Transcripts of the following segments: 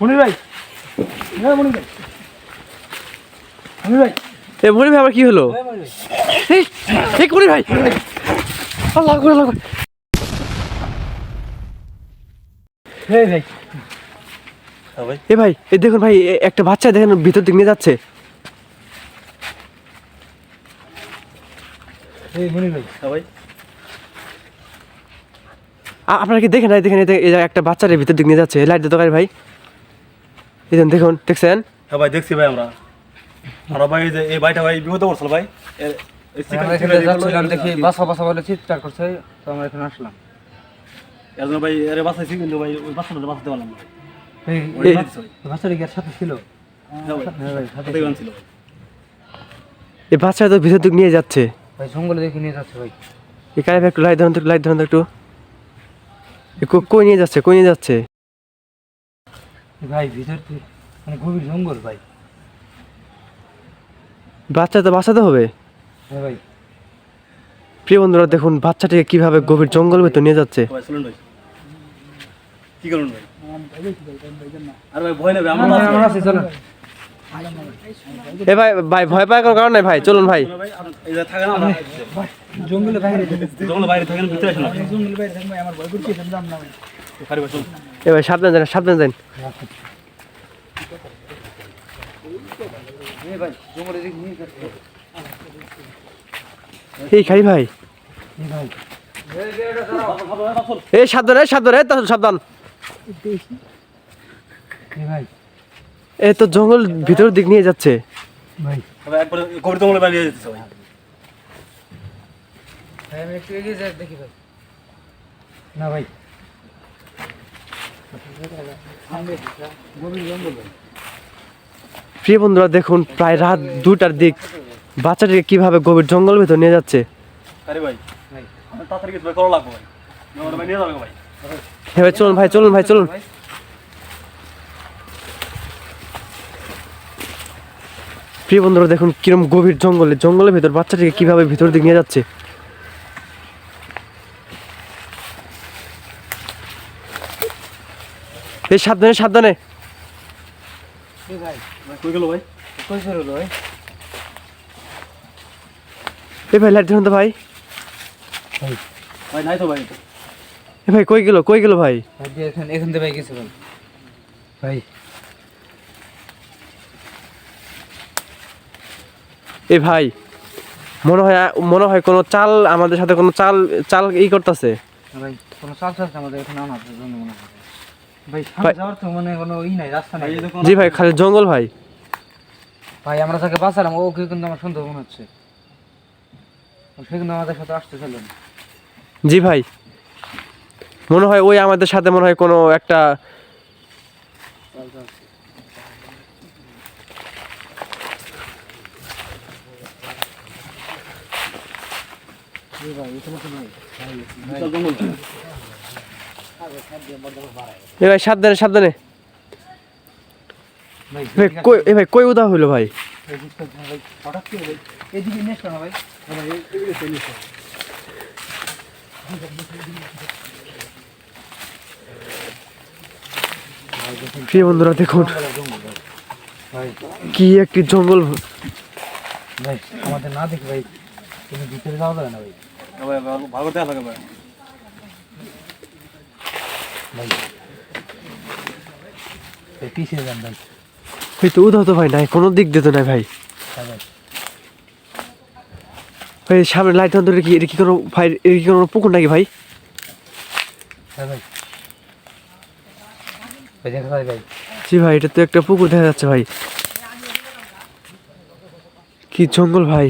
মনির ভাই, হ্যাঁ মনির ভাই, মনির ভাই, এ মনির ভাই আবার কি হলো? হ্যাঁ মনির ভাই, এই মনির ভাই, আল্লাহ আকবার, আল্লাহ আকবার। হ্যাঁ ভাই, এ ভাই, এ দেখুন ভাই, একটা বাচ্চা দেখেন ভিতর দিকে নিয়ে যাচ্ছে। এই মনির ভাই, ভাই আপনারা কি দেখেন নাই? দেখেন এই যে একটা বাচ্চারে ভিতর দিকে নিয়ে যাচ্ছে। লাইট দিতে পারে ভাই, এই যে দেখুন, দেখছেন? হ্যাঁ ভাই দেখছি ভাই আমরা ভাই যে এই ভাইটা ভাই বিপদে পড়ছিল ভাই আমরা এখানে যাচ্ছিলাম দেখি বাসা বাসা বলে চিৎকার করছে, তো আমরা এখানে আসলাম। এর জন্য ভাই এর বাঁচাইছি, কিন্তু ভাই ওই বাচ্চাটা বাঁচাতে পারলাম না। এই বাচ্চাটা কি এর সাথে ছিল? হ্যাঁ ভাই হ্যাঁ ভাই, সাথে সাথে গান ছিল ভাই। এই বাচ্চা তো ভিতর দিকে নিয়ে যাচ্ছে। ভাই জঙ্গলে দেখে নিয়ে যাচ্ছে ভাই। এই কারে ভাই একটু লাইট ধরুন তো, লাইট ধরুন তো একটু। কই নিয়ে যাচ্ছে, কই নিয়ে যাচ্ছে? ভাই ভিতর থেকে মানে গভীর জঙ্গল ভাই। বাচ্চা তো বাঁচাতে হবে। হ্যাঁ ভাই, প্রিয় বন্ধুরা দেখুন, বাচ্চাটিকে কিভাবে গভীর জঙ্গল ভিতর নিয়ে যাচ্ছে। ভাই চলুন ভাই, কি করুন ভাই? আরে ভাই ভয় নেবে, আমরা আমরা আছি, চলো। এ ভাই, ভাই ভয় পাওয়ার কোনো কারণ নাই ভাই, চলুন ভাই। ভাই এই যে থাকে না আমরা জঙ্গলে বাইরে জঙ্গলের বাইরে থাকেন, ভিতরে আসেন না। জঙ্গলে বাইরে থাকবে, আমার ভয় করছে, জানলাম না ভাই। খারি ভাই চলুন। এ ভাই সাবধান যান, সাবধান যান। এই ভাই জঙ্গলে দেখে নিয়ে যাচ্ছে। এই খাই ভাই, এই ভাই, এই সাবধান, এই সাবধান, এই তো সাবধান। এই ভাই, এই তো জঙ্গল ভিতর দিক নিয়ে যাচ্ছে। ভাই ভাই একবার গভীর জঙ্গলের বাইরে যেতেছে ভাই। ভাই আমি একটু এগিয়ে যাই দেখি ভাই। না ভাই, গভীর জঙ্গল ভাই। প্রিয় বন্ধুরা দেখুন, প্রায় রাত 2টার দিক বাচ্চাটিকে কিভাবে গভীর জঙ্গল ভিতর নিয়ে যাচ্ছে। খারি ভাই ভাই আমার তাড়াতাড়ি কিছু ভাই করা লাগবে ভাই, আমার ভাই নিয়ে যাবে ভাই। হ্যাঁ ভাই চলুন, ভাই চলুন, ভাই চলুন। প্রিয় বন্ধুরা দেখুন কিরম গভীর জঙ্গলের ভিতর বাচ্চাটিকে কিভাবে ভিতর দিকে নিয়ে যাচ্ছে। এই সাবধানে, সাবধানে। এই ভাই ভাই কই গেল ভাই? কই ছিল ভাই? এই ভাই লাইট ধরুন তো ভাই। ভাই ভাই নাই তো ভাই। এ ভাই কই গেল, কই গেল ভাই? ভাই যে এখান থেকে ভাই গেছে ভাই। ভাই এ ভাই মনে হয় কোনো চাল আমাদের সাথে কোনো চাল চাল করতেছে। ভাই কোনো চাল চালছে আমাদের এখানে আনার জন্য মনে হয়। ভাই সামনে যাওয়ার তো মানে কোনো নাই, রাস্তা নাই। জি ভাই, খালি জঙ্গল ভাই। ভাই আমরা তাকে বাঁচালাম, ওকে কিন্তু আমার সন্দেহ মনে হচ্ছে। সে কিন্তু আমাদের সাথে আসতে চাইল না। জি ভাই, মনে হয় ওই আমাদের সাথে মনে হয় কোনো একটা এ ভাই সাবধানে, সাবধানে। ভাই ভাই কই, এ ভাই কই উদা হইলো ভাই? ভাই হঠাৎ কি ভাই এদিকে নিয়ে আসলো না ভাই? ভাই এদিকে নিয়ে আসলো। প্রিয় বন্ধুরা দেখুন ভাই কি একটি জঙ্গল। ভাই আমাদের না দেখি ভাই, তুমি ভিতরে যাওয়া যাবে না ভাই। ভাই ভালো করে দেখা লাগে ভাই। ভাই ভাই পিছিয়ে যান ভাই। এই তো উদা তো ভাই নাই, কোনো দিক দিত নাই ভাই। হ্যাঁ ভাই ভাই সামনে লাইট ধরে কি, এটা কি কোনো ভাই, এটা কি কোনো পুকুর নাকি ভাই? হ্যাঁ ভাই, ভাই দেখা যায় ভাই। জি ভাই, এটা তো একটা পুকুর দেখা যাচ্ছে ভাই। কি জঙ্গল ভাই।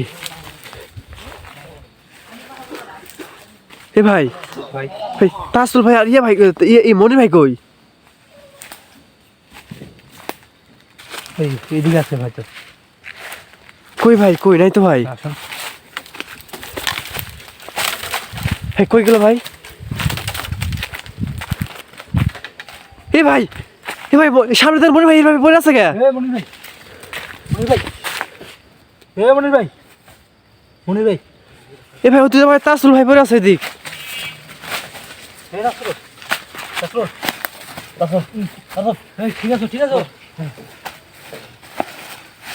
এ ভাই, ভাই ভাই তাসুল ভাই আর ইয়ে ভাই, এই মনির ভাই কই? এই এদিকে আছে ভাই, তো কই ভাই, কই নাই তো ভাই। আসুন। ভাই কই গেল ভাই? এ ভাই, এ ভাই সামনে তার মনির ভাই এইভাবে পড়ে আছে কে? এ মনির ভাই, মনির ভাই, এ মনির ভাই, মনির ভাই, এ ভাই তুই ভাই তাসুল ভাই পড়ে আছে এদিক। এই রাস্তা রাস্তা ঠিক আছে ঠিক আছে।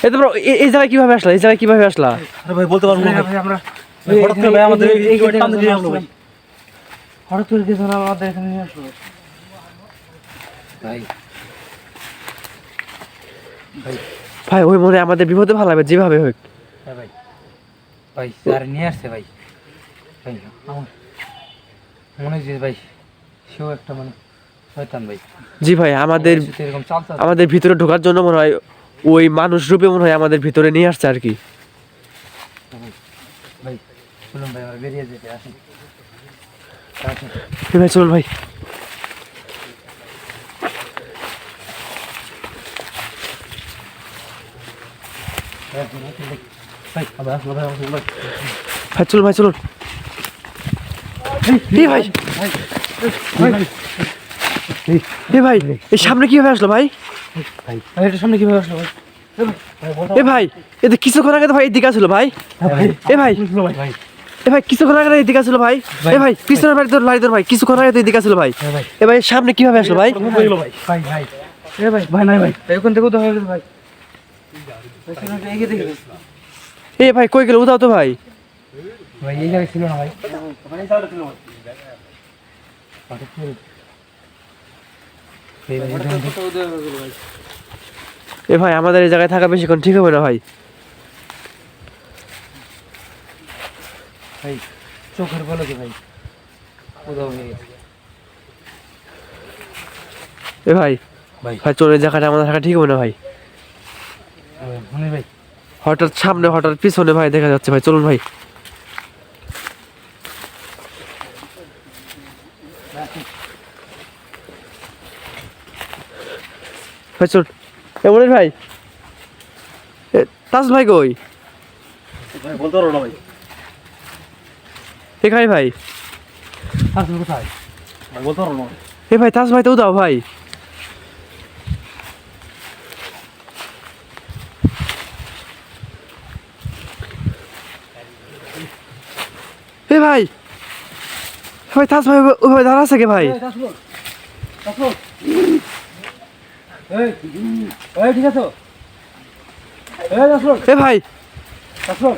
এই তো bro, এই জায়গায় কিভাবে আসলা? এই জায়গায় কিভাবে আসলা? আরে ভাই বলতে পারবো না ভাই। ভাই আমরা ভাই, হঠাৎ করে ভাই আমাদের এই টান দিয়ে আসলো ভাই। হঠাৎ করে কিছু না আমাদের এখানে নিয়ে আসলো ভাই। ভাই ওই মনে হয় আমাদের বিপদে ভালাবে যেভাবে হোক। হ্যাঁ ভাই ভাই স্যার নিয়ে আসছে ভাই। ভাই আমার মনে হচ্ছে ভাই সেও একটা মানে শয়তান ভাই। জি ভাই আমাদের এরকম চালতা আমাদের ভিতরে ঢোকার জন্য মনে হয় ওই মানুষ রূপে মনে হয় আমাদের ভিতরে নিয়ে আসছে আর কি। ভাই শুনুন ভাই আমরা বেরিয়ে যেতে আসুন আসুন। এই ভাই চলুন ভাই। ভাই আবার আসলো ভাই আসলো ভাই। ভাই চলুন ভাই চলুন। এই ভাই এই ভাই এই সামনে কিভাবে আসলো ভাই? ভাই এটা সামনে কিভাবে আসলো ভাই? এ ভাই এটা কিছুক্ষণ আগে তো ভাই এদিকে ছিল ভাই। এ ভাই ভাই এ ভাই কিছুক্ষণ আগে এদিকে ছিল ভাই। এ ভাই পিছনের বাড়ি তোর লাড়ি তোর ভাই কিছুক্ষণ আগে তো এদিকে ছিল ভাই। ভাই এ ভাই সামনে কিভাবে আসলো ভাই? ভাই ভাই ভাই এ ভাই ভাই নাই ভাই এখন থেকে তো হয়ে গেল ভাই। এগিয়ে দেখি এ ভাই কই গেল উদাও তো ভাই। ভাই এই জায়গায় ছিল না ভাই। এ ভাই আমাদের এই জায়গায় থাকা বেশিক্ষণ ঠিক হবে না ভাই। ভাই চোখের বলো কি ভাই উদাও হয়ে গেছে এ ভাই ভাই। ভাই চলে এই জায়গাটা আমাদের থাকা ঠিক হবে না ভাই। মনে ভাই হঠাৎ সামনে হঠাৎ পিছনে ভাই দেখা যাচ্ছে ভাই চলুন ভাই। ভাই চল এমন ভাই তাজ ভাই কই? ভাই বলতে পারবো না ভাই। এখানে ভাই। আসল কোথায় ভাই বলতে পারবো না। এ ভাই তাজ ভাই তো উদাও ভাই। এ ভাই ভাই তাজ ভাই ও ভাই দাঁড়া আছে কে ভাই? এই ঠিক আছে এ ভাই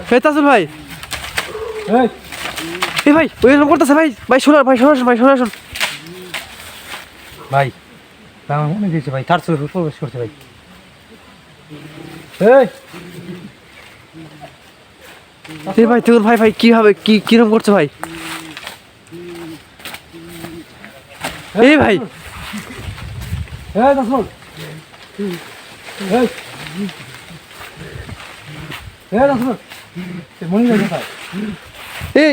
হে তাজুল ভাই এ ভাই ওই এরকম করতেছে ভাই। ভাই শোনা ভাই শোনা ভাই শোনা শোন ভাই আমার মনে দিয়েছে ভাই থার্ড ফ্লোরে প্রবেশ করছে ভাই। এ ভাই তুই ভাই ভাই কি হবে কি কিরকম করছে ভাই? এই ভাই এই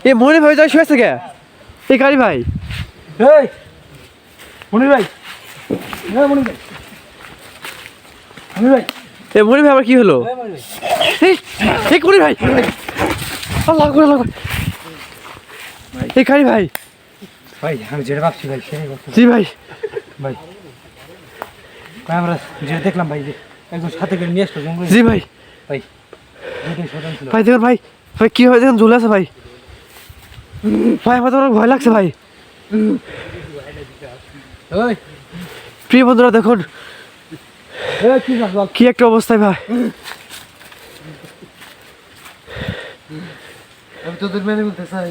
এ মনে ভাই যাই শুয়েছে কে? এই গাড়ি ভাই মনির ভাই মনির ভাই মনির ভাই এ মনে ভাই আবার কি হলো? এই এই মনে ভাই আল্লাহ করে আল্লাহ করে। এই গাড়ি ভাই ভাই আমি যেটা ভাবছি ভাই সেটাই করছি জি ভাই ভাই। ভাই আমরা যেটা দেখলাম ভাই যে একদম সাথে করে নিয়ে আসলো জঙ্গলে জি ভাই ভাই দুটোই শয়তান ছিল ভাই দেখুন ভাই ভাই কি হয় দেখুন ঝুলে আছে ভাই। ভাই আমার তো অনেক ভয় লাগছে ভাই। প্রিয় বন্ধুরা দেখুন কি একটা অবস্থায় ভাই। আমি তোদের মেনে বলতে চাই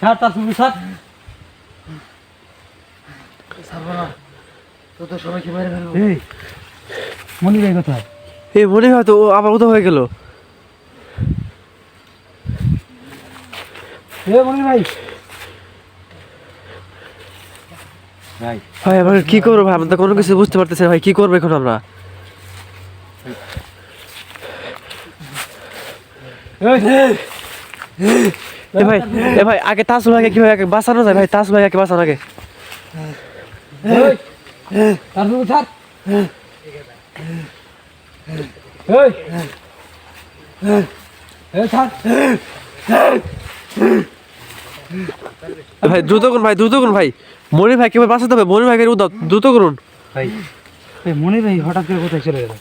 ছাড় তার শুরু ছাড় ছাড়বো না তোদের সবাইকে মেরে ফেলবো। মনির ভাই কোথায়? এই মনে হয় তো ও আবার উদা হয়ে গেল। মনির ভাই ভাই ভাই আমরা কি করবো ভাই? আমরা তো কোনো কিছু বুঝতে পারতেছি না ভাই কি করবো এখন আমরা? এ ভাই আগে তাসুল ভাইকে কিভাবে আগে বাঁচানো যায় ভাই? তাসুল ভাইকে বাঁচানো আগে। তার শুরু ছাড় ছাড় ভাই দ্রুত করুন ভাই দ্রুত করুন ভাই। মনির ভাই কিভাবে বাঁচাতে হবে? মনির ভাইকে উদাও দ্রুত করুন ভাই মনির ভাই হঠাৎ করে কোথায় চলে গেল?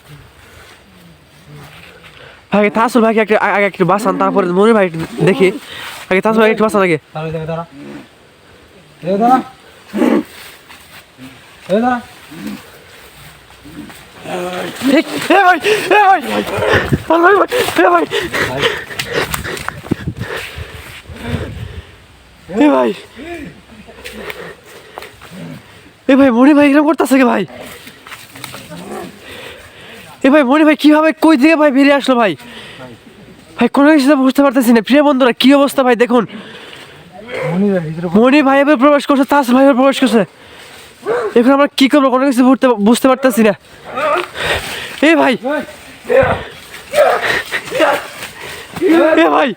ভাই তাসুল ভাইকে একটা আগে একটু বাঁচান তারপরে মনির ভাই একটু দেখি। আগে তাসুল ভাই একটু বাঁচান আগে। তাহলে দেখে দাঁড়া এ দাঁড়া এ দাঁড়া এই, এ ভাই এ ভাই আল্লাহ ভাই এ ভাই এ ভাই এ ভাই মনি ভাই এরকম করতেছে কে ভাই? এ ভাই মনি ভাই কিভাবে কই থেকে ভাই বেরিয়ে আসলো ভাই? ভাই কোনো কিছু তো বুঝতে পারতেছি না। প্রিয় বন্ধুরা কি অবস্থা ভাই দেখুন, মনিরের ভিতরে মনি ভাই এবার প্রবেশ করছে, তাস ভাই এবার প্রবেশ করছে। এখন আমরা কি করবো কোনো কিছু বুঝতে পারতেছি না। এ ভাই এ ভাই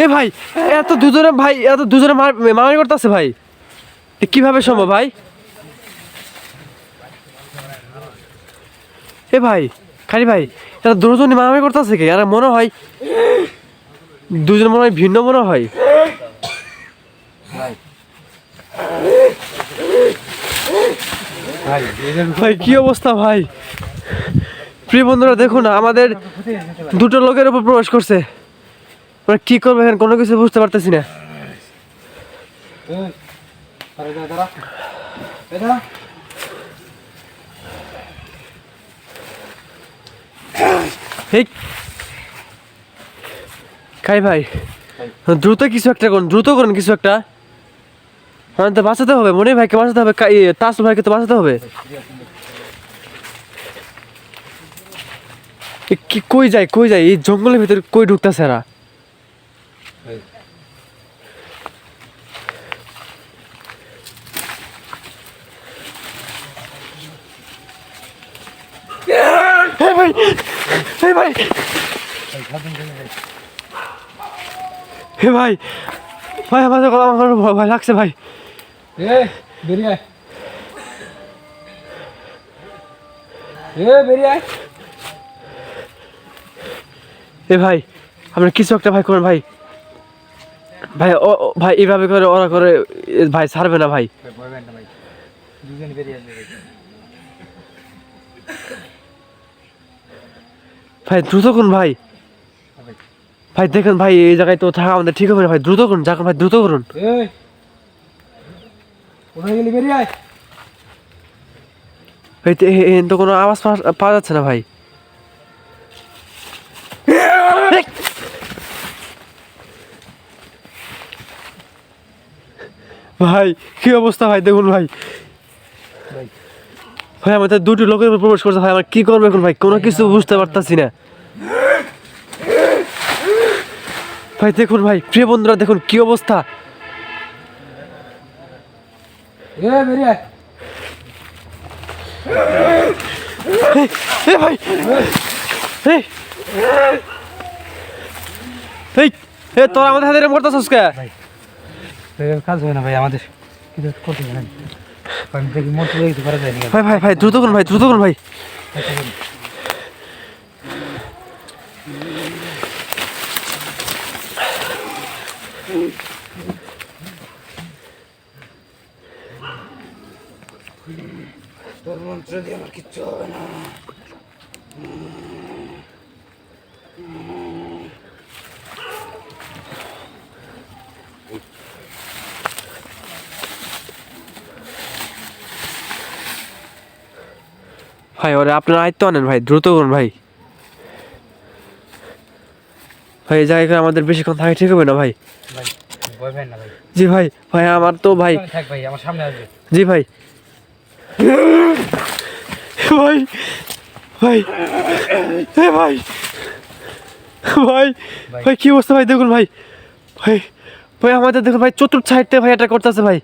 এ ভাই এত দুজনে মারামারি করতেছে ভাই, এ কিভাবে সম্ভব ভাই? এ ভাই খালি ভাই এরা দুজনে মারামারি করতেছে কি? আর মনে হয় দুজন মনে হয় ভিন্ন মনে হয়। ভাই এদের ভাই কি অবস্থা ভাই? প্রিয় বন্ধুরা দেখুন আমাদের দুটো লোকের উপর প্রবেশ করছে। আমরা কি করবো এখন কোনো কিছু বুঝতে পারতেছি না। আরে দাঁড়া এ দাঁড়া এই খাই ভাই দ্রুত কিছু একটা করুন, দ্রুত করুন কিছু একটা। হ্যাঁ তো বাঁচাতে হবে, মনে ভাইকে বাঁচাতে হবে, তাসল ভাইকে তো বাঁচাতে হবে। এ কি কই যায় এই জঙ্গলের ভিতরে কই ঢুকতেছে এরা? হে ভাই হে ভাই হে ভাই ভাই আমার ভয় লাগছে ভাই। এ বেরিয়ে আয় বেরিয়ে আয় এ ভাই আমরা কিছু একটা ভাই করেন ভাই। ভাই ভাই এইভাবে করে ওরা করে ভাই ছাড়বে না ভাই। ভয় না ভাই দুজন বেরিয়ে আসবে ভাই দ্রুত করুন ভাই। ভাই দেখেন ভাই এই জায়গায় তো থাকা আমাদের ঠিক হবে না ভাই, দ্রুত করুন যাক ভাই দ্রুত করুন। এই কোথায় গেলি বেরিয়ে আয় ভাই তো কোনো আওয়াজ পাওয়া যাচ্ছে না ভাই। ভাই কি অবস্থা ভাই দেখুন ভাই। ভাই আমাদের দুটি লোকের উপর প্রবেশ করছে ভাই, আমরা কি করবো এখন ভাই কোনো কিছু বুঝতে পারতাছি না। ভাই দেখুন ভাই প্রিয় বন্ধুরা দেখুন কি অবস্থা। বেরিয়ে আয় ভাই তোরা আমাদের হাতে করতেছিস কে? কাজ হয় না ভাই আমাদের কিছু করতে হবে না আমি দেখি মোটর কিছু করা যায়নি ভাই ভাই ভাই দ্রুত করুন ভাই দ্রুত করুন ভাই। তোর মন্ত্র দিয়ে আমার কিচ্ছু হবে না ভাই ওরে আপনার আয়ত্ত আনেন ভাই দ্রুত করুন ভাই। ভাই এই জায়গায় আমাদের বেশিক্ষণ থাকে ঠিক হবে না ভাই। ভাই ভয় পাই না ভাই জি ভাই ভাই আমার তো ভাই থাক ভাই আমার সামনে আসবে জি ভাই ভাই ভাই ভাই ভাই ভাই কি অবস্থা ভাই দেখুন ভাই। ভাই ভাই আমাদের দেখুন ভাই চতুর্থ সাইড থেকে ভাই এটা করতেছে ভাই।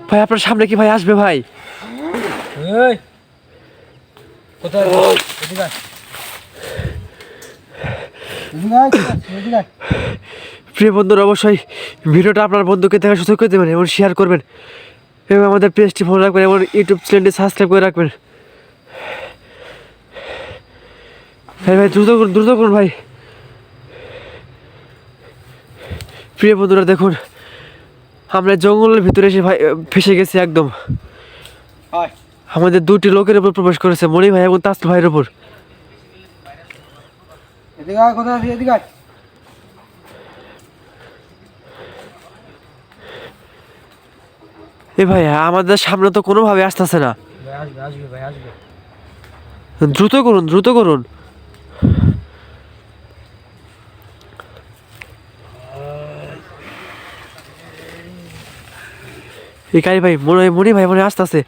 ভাই আপনার সামনে কি ভাই আসবে ভাই? এই কোথায় এদিকে আয় এদিকে আয় প্রিয় বন্ধুরা অবশ্যই ভিডিওটা আপনার বন্ধুকে দেখা সুযোগ করে দেবেন এবং শেয়ার করবেন এবং আমাদের পেজটি ফলো রাখবেন এবং ইউটিউব চ্যানেলটি সাবস্ক্রাইব করে রাখবেন। ভাই ভাই দ্রুত করুন ভাই। প্রিয় বন্ধুরা দেখুন আমরা জঙ্গলের ভিতরে এসে ভাই ফেসে গেছি একদম। আমাদের দুটি লোকের উপর প্রবেশ করেছে, মনি ভাই এবং তাসলিম ভাইয়ের উপর। এদিকে আয়, কোথায় আছিস? এদিকে আয়। এ ভাই আমাদের সামনে তো কোনোভাবে আসতেছে না, ভাই আসবে, আসবে ভাই, আসবে। দ্রুত করুন, দ্রুত করুন। এই কারি ভাই মনি ভাই মনে আসতেছে।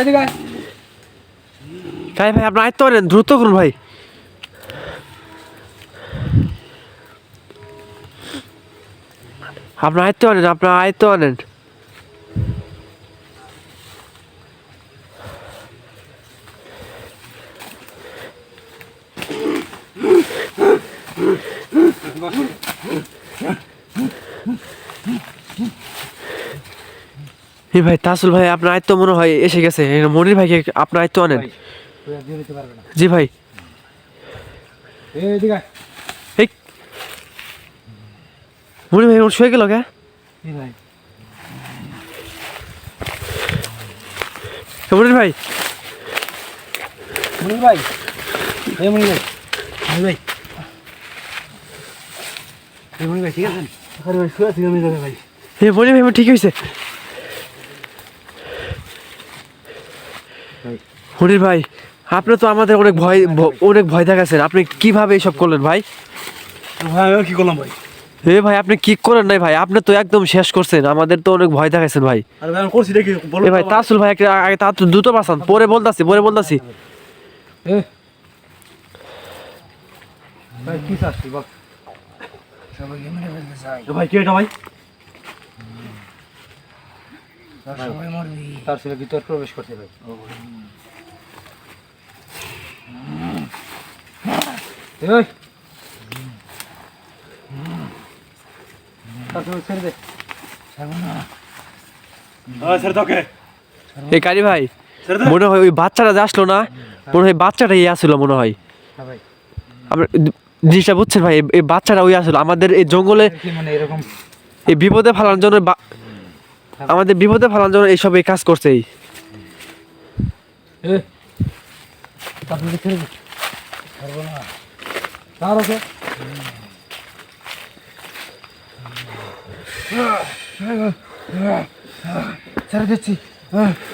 এদিকে আয়। কারি ভাই আপনার আয়ত্ত আনেন, দ্রুত করুন ভাই। আপনার আয়ত্ত আনেন, আপনার আয়ত্ত আনেন। এই ভাই তাসুল ভাই আপনার আয়ত্ত মনে হয় এসে গেছে, মনির ভাইকে আপনার আয়ত্ত আনেন। ভাই, তুই আর দিয়ে দিতে পারবে না। জি ভাই। এদিকে আয়। এই মনির ভাই ওর শুয়ে গেল কে? এই ভাই, মনির ভাই, মনির ভাই, এই মনির ভাই, মনির ভাই, এই মনির ভাই ঠিক আছেন? আরে ভাই শুয়ে আছি আমি জায়গায় ভাই। এ মনির ভাই আমার ঠিক হয়েছে। ভাই, মনির ভাই আপনি তো আমাদের অনেক ভয় দেখাচ্ছেন, আপনি কিভাবে এইসব করলেন ভাই? ভাই আমি কি করলাম ভাই? এ ভাই আপনি কি করেন নাই ভাই, আপনি তো একদম শেষ করছেন, আমাদের তো অনেক ভয় দেখাচ্ছেন ভাই। আরে ভাই আমি করছি দেখি বলো এ ভাই তাসুল ভাই একটা আগে তা দ্রুত বাঁচান, পরে বলতাছি। এ ভাই কি চাচ্ছিস বল? সবাইকে মেরে ফেলতে চাই। ভাই কি এটা ভাই? সবাই মরবি। তার ছেলে ভিতর প্রবেশ করতে ভাই। এই তার ছেলে ছেড়ে দে। ছাড়বো না। ছেড়ে দাও কে? এই কারি ভাই ছেড়ে দে। মনে হয় ওই বাচ্চাটা যে আসলো না, মনে হয় বাচ্চাটা ইয়ে আসলো মনে হয়। হ্যাঁ ভাই, আমরা জিনিসটা বুঝছেন ভাই, এই বাচ্চাটা ওই আসলো আমাদের এই জঙ্গলে কি মানে এরকম এই বিপদে ফেলানোর জন্য, আমাদের বিপদে ফেলানোর জন্য এইসব এই কাজ করছে। এ তার ছেলে ছেড়ে দে। ছাড়বো না। তার ওকে ছেড়ে দিচ্ছি।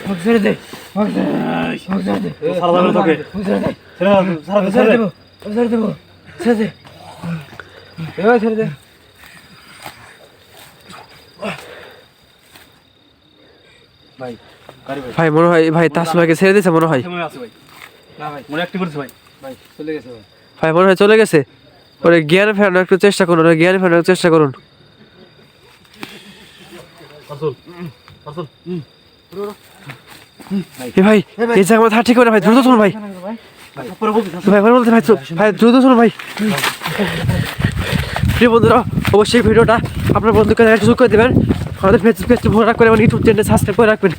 ওকে ছেড়ে দে। ওকে ছেড়ে দে। সারা যাবে তোকে। ওকে ছেড়ে দে। ছেড়ে দাও, সারা ওকে ছেড়ে ছেড়ে দে। দেবো। ওকে ছেড়ে দেবো। ছেড়ে দে। এবার ছেড়ে দে। ভাই, গাড়ি ভাই। ভাই মনে হয় ভাই তাসুল ভাইকে ছেড়ে দিয়েছে মনে হয়। সময় আছে ভাই। না ভাই, মনে একটি করেছে ভাই। ভাই চলে গেছে ভাই। ভাই মনে হয় চলে গেছে। ওরে জ্ঞান ফেরানোর একটু চেষ্টা করুন, চেষ্টা করুন। আসল আসল এ ভাই এই জায়গা আমার ঠিক করে ভাই, দ্রুত চলুন ভাই। পরে বলছি ভাই বলতে ভাই ভাই দ্রুত চলুন ভাই। প্রিয় বন্ধুরা অবশ্যই ভিডিওটা আপনার বন্ধুকে যোগ করে দেবেন, আমাদের ফেসবুক পেজটি ফলো রাখবেন এবং ইউটিউব চ্যানেল সাবস্ক্রাইব করে রাখবেন।